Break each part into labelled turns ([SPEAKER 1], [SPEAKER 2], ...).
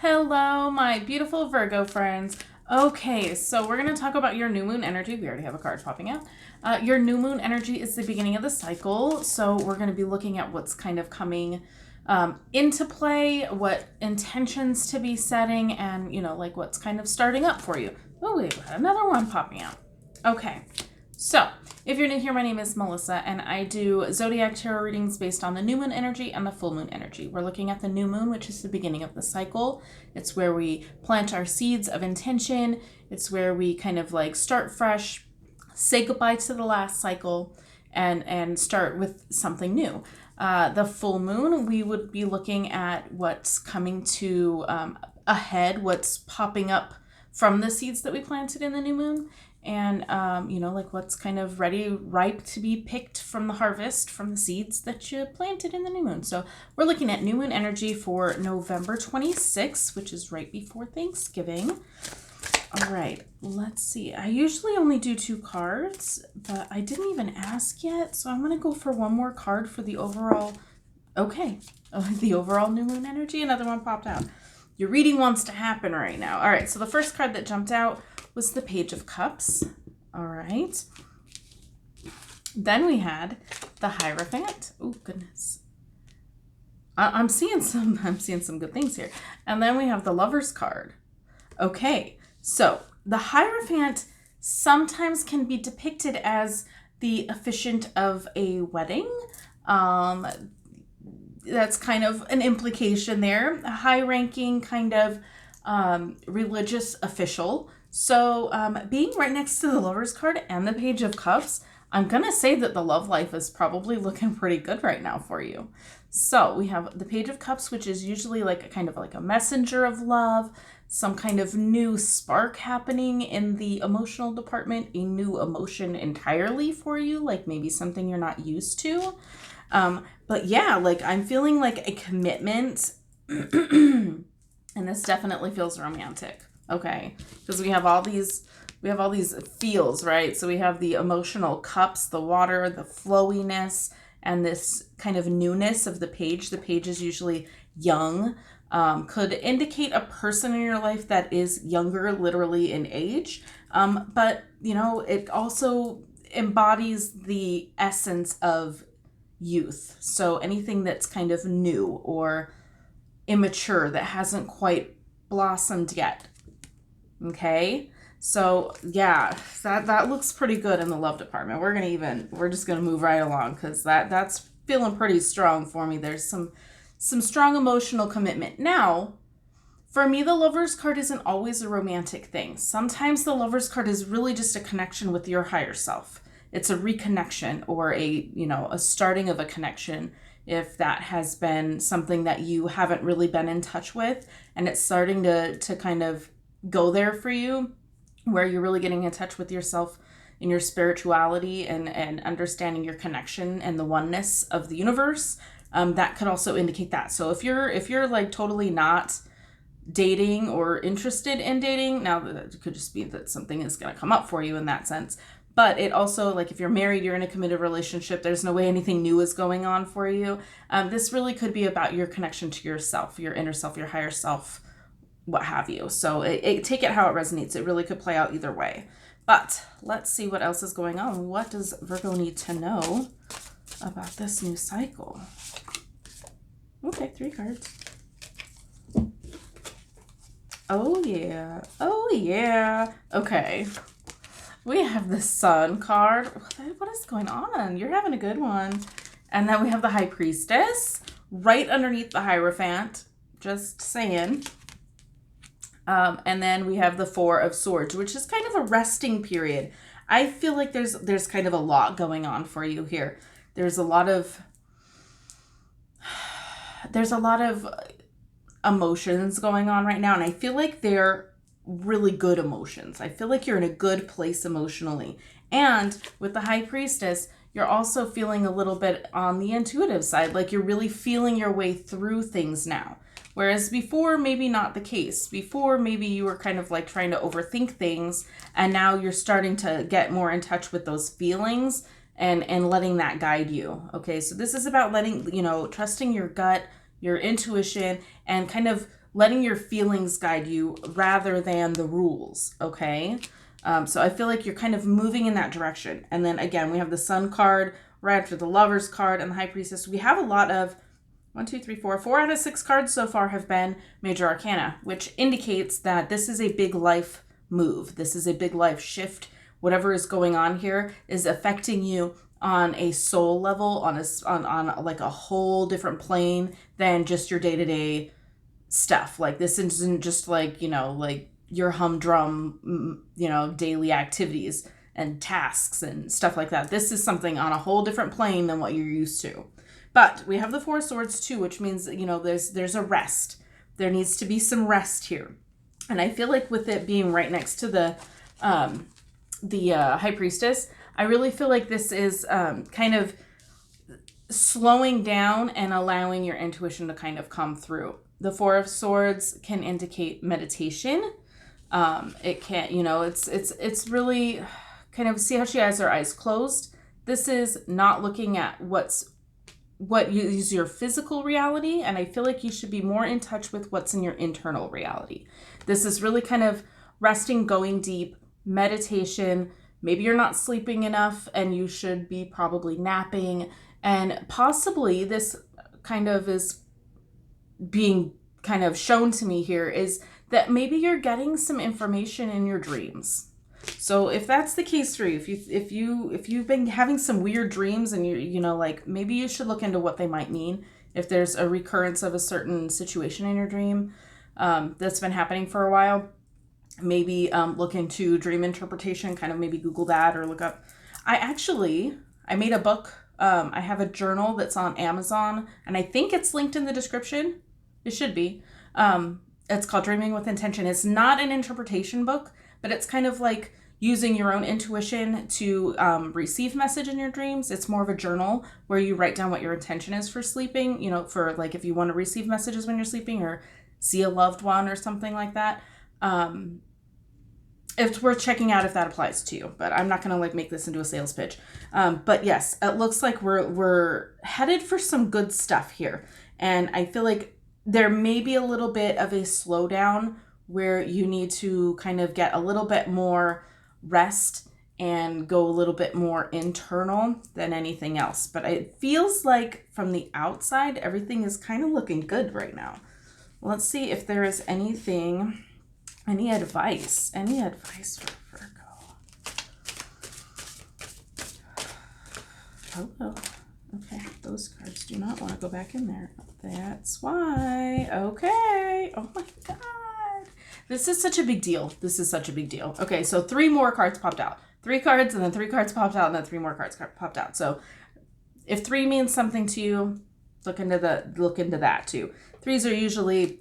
[SPEAKER 1] Hello, my beautiful Virgo friends. Okay, so we're going to talk about your new moon energy. We already have a card popping out. Your new moon energy is the beginning of the cycle. So we're going to be looking at what's kind of coming into play, what intentions to be setting, and, like what's kind of starting up for you. Oh, we've got another one popping out. Okay, so if you're new here, my name is Melissa, and I do zodiac tarot readings based on the new moon energy and the full moon energy. We're looking at the new moon, which is the beginning of the cycle. It's where we plant our seeds of intention. It's where we kind of like start fresh, say goodbye to the last cycle, and start with something new. The full moon, we would be looking at what's coming to ahead, what's popping up from the seeds that we planted in the new moon, and like what's kind of ripe to be picked from the harvest from the seeds that you planted in the new moon. So we're looking at new moon energy for November 26th, which is right before Thanksgiving. All right, let's see. I usually only do 2 cards, but I didn't even ask yet, so I'm going to go for one more card for the overall. Okay, the overall new moon energy. Another one popped out. Your reading wants to happen right now. All right, so the first card that jumped out was the Page of Cups. All right. Then we had the Hierophant. Oh, goodness. I'm seeing some good things here. And then we have the Lover's card. Okay. So the Hierophant sometimes can be depicted as the officiant of a wedding. That's kind of an implication there. A high-ranking kind of religious official. So being right next to the Lover's card and the Page of Cups, I'm going to say that the love life is probably looking pretty good right now for you. So we have the Page of Cups, which is usually like a kind of like a messenger of love, some kind of new spark happening in the emotional department, a new emotion entirely for you, like maybe something you're not used to. But yeah, like I'm feeling like a commitment and this definitely feels romantic. Okay. Because we have all these feels, right? So we have the emotional cups, the water, the flowiness, and this kind of newness of the page. The page is usually young, could indicate a person in your life that is younger, literally in age. But, it also embodies the essence of youth. So anything that's kind of new or immature that hasn't quite blossomed yet. Okay. So yeah, that looks pretty good in the love department. We're just gonna move right along because that's feeling pretty strong for me. There's some strong emotional commitment. Now, for me, the Lover's card isn't always a romantic thing. Sometimes the Lover's card is really just a connection with your higher self. It's a reconnection or a starting of a connection if that has been something that you haven't really been in touch with and it's starting to kind of go there for you, where you're really getting in touch with yourself in your spirituality and understanding your connection and the oneness of the universe. That could also indicate that. So if you're like totally not dating or interested in dating, now that could just be that something is going to come up for you in that sense. But it also, like if you're married, you're in a committed relationship, there's no way anything new is going on for you. This really could be about your connection to yourself, your inner self, your higher self, what have you. So take it how it resonates. It really could play out either way. But let's see what else is going on. What does Virgo need to know about this new cycle? Okay, 3 cards. Oh yeah. Oh yeah. Okay. We have the Sun card. What is going on? You're having a good one. And then we have the High Priestess right underneath the Hierophant. Just saying. And then we have the 4 of Swords, which is kind of a resting period. I feel like there's kind of a lot going on for you here. There's a lot of emotions going on right now, and I feel like they're really good emotions. I feel like you're in a good place emotionally. And with the High Priestess, you're also feeling a little bit on the intuitive side, like you're really feeling your way through things now. Whereas before, maybe not the case. Before, maybe you were kind of like trying to overthink things, and now you're starting to get more in touch with those feelings and letting that guide you. Okay, so this is about trusting your gut, your intuition, and kind of letting your feelings guide you rather than the rules, okay? So I feel like you're kind of moving in that direction. And then again, we have the Sun card right after the Lovers card and the High Priestess. We have a lot of 4 out of 6 cards so far have been Major Arcana, which indicates that this is a big life move. This is a big life shift. Whatever is going on here is affecting you on a soul level, on like a whole different plane than just your day-to-day stuff. Like this isn't just like, like your humdrum, daily activities and tasks and stuff like that. This is something on a whole different plane than what you're used to. But we have the 4 Swords too, which means, there's a rest. There needs to be some rest here. And I feel like with it being right next to the High Priestess, I really feel like this is kind of slowing down and allowing your intuition to kind of come through. The 4 of Swords can indicate meditation. It can't, it's really kind of, see how she has her eyes closed? This is not looking at what is your physical reality, and I feel like you should be more in touch with what's in your internal reality. This is really kind of resting, going deep, meditation. Maybe you're not sleeping enough and you should be probably napping, and possibly this kind of is being kind of shown to me here is that maybe you're getting some information in your dreams. So if that's the case for you, if you've been having some weird dreams and like maybe you should look into what they might mean. If there's a recurrence of a certain situation in your dream that's been happening for a while, maybe look into dream interpretation, kind of maybe Google that or look up. I made a book. I have a journal that's on Amazon, and I think it's linked in the description. It should be. It's called Dreaming with Intention. It's not an interpretation book, but it's kind of like using your own intuition to receive message in your dreams. It's more of a journal where you write down what your intention is for sleeping, for like if you want to receive messages when you're sleeping or see a loved one or something like that. It's worth checking out if that applies to you, but I'm not going to like make this into a sales pitch. But yes, it looks like we're headed for some good stuff here. And I feel like there may be a little bit of a slowdown where you need to kind of get a little bit more rest and go a little bit more internal than anything else. But it feels like from the outside, everything is kind of looking good right now. Let's see if there is any advice for Virgo. Oh, okay. Those cards do not want to go back in there. That's why. Okay. Oh my God. This is such a big deal. Okay, so 3 more cards popped out. 3 cards, and then 3 cards popped out, and then 3 more cards popped out. So if 3 means something to you, look into that too. 3s are usually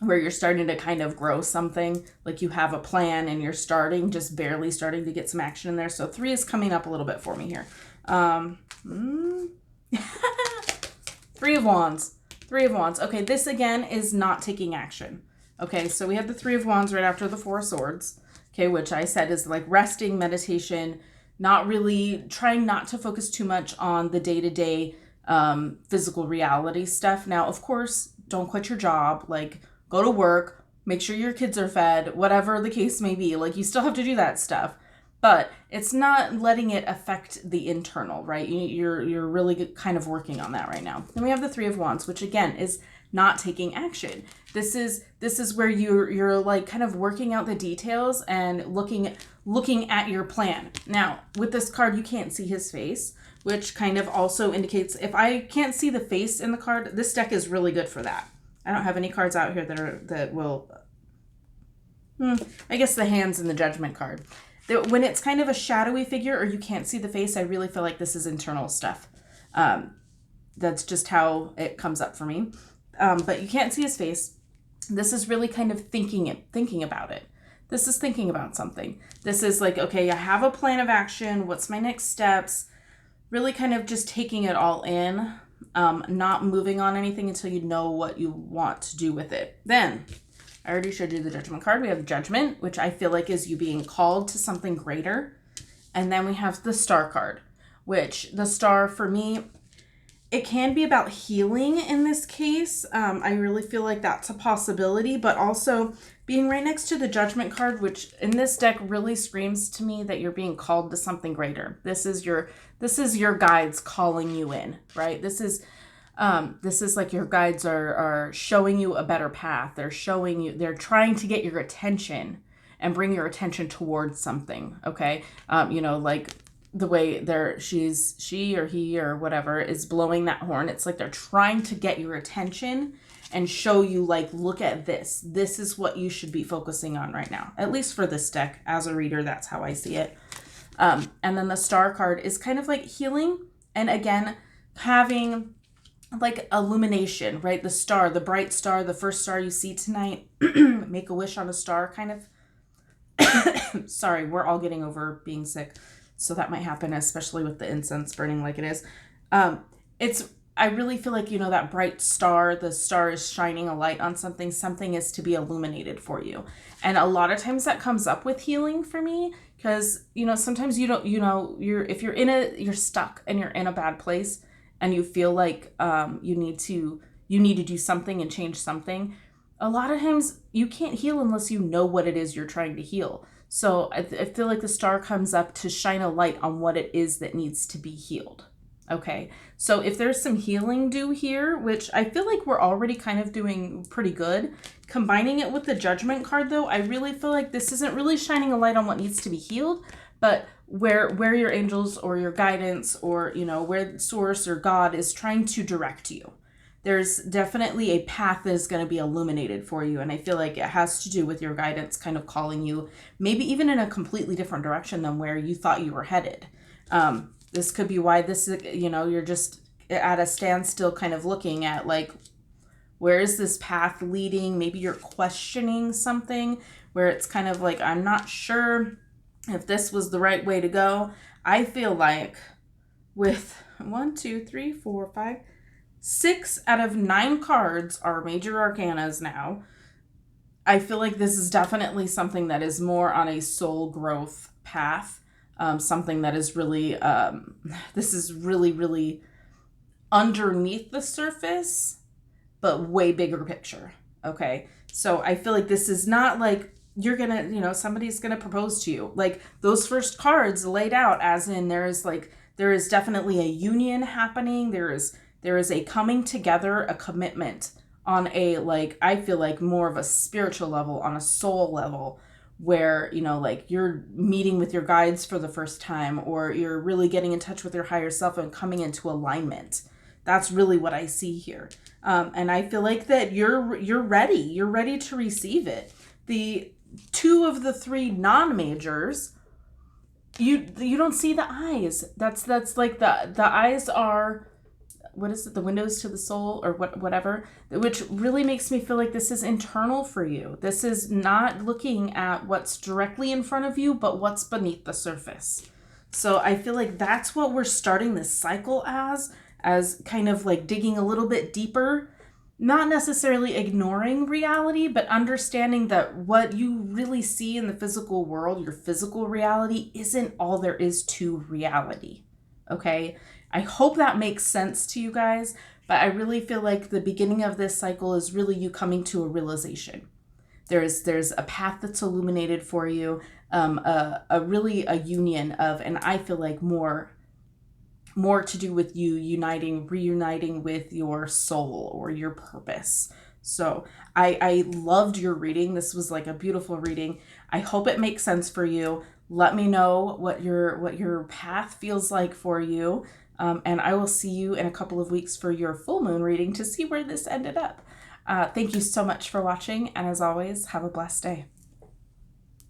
[SPEAKER 1] where you're starting to kind of grow something, like you have a plan and you're just barely starting to get some action in there. So 3 is coming up a little bit for me here. 3 of Wands. Okay, this again is not taking action. Okay, so we have the 3 of Wands right after the 4 of Swords, okay, which I said is like resting, meditation, not really trying not to focus too much on the day-to-day physical reality stuff. Now, of course, don't quit your job, like go to work, make sure your kids are fed, whatever the case may be. Like you still have to do that stuff, but it's not letting it affect the internal, right? You're really kind of working on that right now. Then we have the 3 of Wands, which again is not taking action. This is where you're like kind of working out the details and looking at your plan. Now, with this card, you can't see his face, which kind of also indicates if I can't see the face in the card, this deck is really good for that. I don't have any cards out here that will, I guess the Hands and the Judgment card. When it's kind of a shadowy figure or you can't see the face, I really feel like this is internal stuff. That's just how it comes up for me. But you can't see his face. This is really kind of thinking about it. This is thinking about something. This is like, okay, I have a plan of action. What's my next steps? Really kind of just taking it all in, not moving on anything until you know what you want to do with it. Then, I already showed you the Judgment card. We have Judgment, which I feel like is you being called to something greater. And then we have the Star card, which the Star for me, It can be about healing in this case. I really feel like that's a possibility, but also being right next to the Judgment card, which in this deck really screams to me that you're being called to something greater. This is your guides calling you in, right? This is like your guides are showing you a better path. They're trying to get your attention and bring your attention towards something. Okay. Like the way she or he or whatever is blowing that horn. It's like they're trying to get your attention and show you, like, look at this. This is what you should be focusing on right now. At least for this deck, as a reader, that's how I see it. And then the Star card is kind of like healing. And again, having like illumination, right? The star, the bright star, the first star you see tonight, make a wish on a star kind of. Sorry, we're all getting over being sick. So that might happen, especially with the incense burning like it is. I really feel like, that bright star, the star is shining a light on something. Something is to be illuminated for you. And a lot of times that comes up with healing for me because, sometimes you don't, if you're stuck and you're in a bad place and you feel like you need to do something and change something. A lot of times you can't heal unless you know what it is you're trying to heal. So I feel like the star comes up to shine a light on what it is that needs to be healed. Okay, so if there's some healing due here, which I feel like we're already kind of doing pretty good, combining it with the Judgment card, though, I really feel like this isn't really shining a light on what needs to be healed, but where your angels or your guidance or, where Source or God is trying to direct you. There's definitely a path that is going to be illuminated for you. And I feel like it has to do with your guidance kind of calling you maybe even in a completely different direction than where you thought you were headed. This could be why this is, you're just at a standstill kind of looking at like, where is this path leading? Maybe you're questioning something where it's kind of like, I'm not sure if this was the right way to go. I feel like with 6 out of 9 cards are major arcanas now. I feel like this is definitely something that is more on a soul growth path. Something that is really, this is really, really underneath the surface, but way bigger picture. Okay. So I feel like this is not like you're going to, somebody's going to propose to you. Like those first cards laid out as in there is definitely a union happening. There is a coming together, a commitment on a, like, I feel like more of a spiritual level, on a soul level, where, like you're meeting with your guides for the first time, or you're really getting in touch with your higher self and coming into alignment. That's really what I see here. And I feel like that you're ready. You're ready to receive it. The 2 of the 3 non-majors, you don't see the eyes. That's like the eyes are, what is it? The windows to the soul or whatever, which really makes me feel like this is internal for you. This is not looking at what's directly in front of you, but what's beneath the surface. So I feel like that's what we're starting this cycle as kind of like digging a little bit deeper, not necessarily ignoring reality, but understanding that what you really see in the physical world, your physical reality, isn't all there is to reality. Okay? I hope that makes sense to you guys, but I really feel like the beginning of this cycle is really you coming to a realization. There's a path that's illuminated for you, a union of, and I feel like more to do with you reuniting with your soul or your purpose. So I loved your reading. This was like a beautiful reading. I hope it makes sense for you. Let me know what your path feels like for you. And I will see you in a couple of weeks for your full moon reading to see where this ended up. Thank you so much for watching. And as always, have a blessed day.